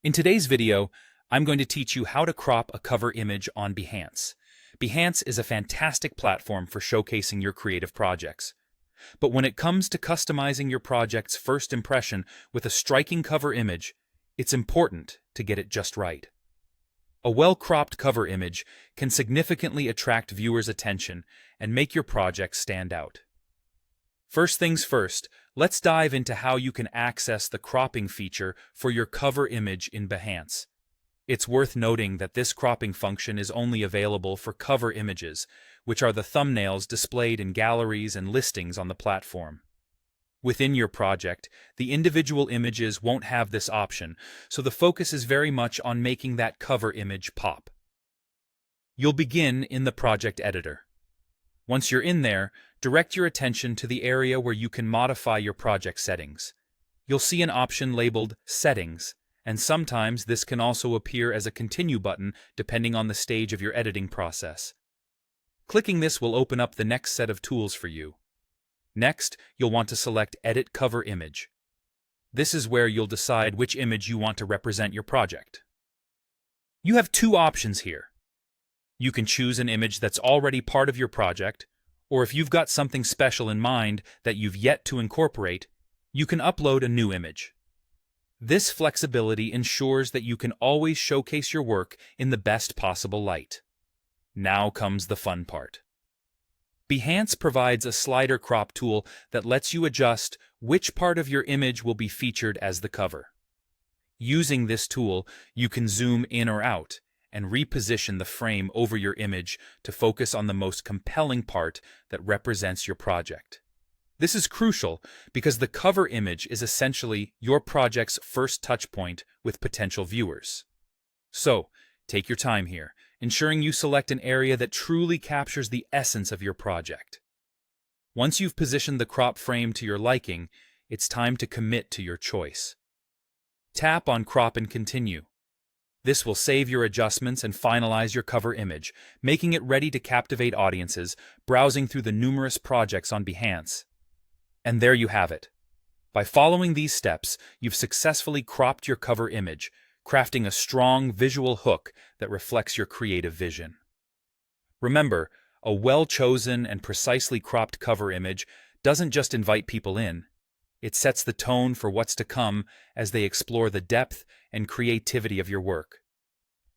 In today's video, I'm going to teach you how to crop a cover image on Behance. Behance is a fantastic platform for showcasing your creative projects. But when it comes to customizing your project's first impression with a striking cover image, it's important to get it just right. A well-cropped cover image can significantly attract viewers' attention and make your project stand out. First things first, let's dive into how you can access the cropping feature for your cover image in Behance. It's worth noting that this cropping function is only available for cover images, which are the thumbnails displayed in galleries and listings on the platform. Within your project, the individual images won't have this option, so the focus is very much on making that cover image pop. You'll begin in the project editor. Once you're in there, direct your attention to the area where you can modify your project settings. You'll see an option labeled Settings, and sometimes this can also appear as a Continue button depending on the stage of your editing process. Clicking this will open up the next set of tools for you. Next, you'll want to select Edit Cover Image. This is where you'll decide which image you want to represent your project. You have two options here. You can choose an image that's already part of your project, or if you've got something special in mind that you've yet to incorporate, you can upload a new image. This flexibility ensures that you can always showcase your work in the best possible light. Now comes the fun part. Behance provides a slider crop tool that lets you adjust which part of your image will be featured as the cover. Using this tool, you can zoom in or out and reposition the frame over your image to focus on the most compelling part that represents your project. This is crucial because the cover image is essentially your project's first touchpoint with potential viewers. So, take your time here, ensuring you select an area that truly captures the essence of your project. Once you've positioned the crop frame to your liking, it's time to commit to your choice. Tap on Crop and Continue. This will save your adjustments and finalize your cover image, making it ready to captivate audiences browsing through the numerous projects on Behance. And there you have it. By following these steps, you've successfully cropped your cover image, crafting a strong visual hook that reflects your creative vision. Remember, a well-chosen and precisely cropped cover image doesn't just invite people in. It sets the tone for what's to come as they explore the depth and creativity of your work.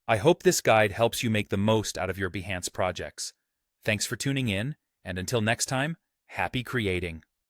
I hope this guide helps you make the most out of your Behance projects. Thanks for tuning in, and until next time, happy creating!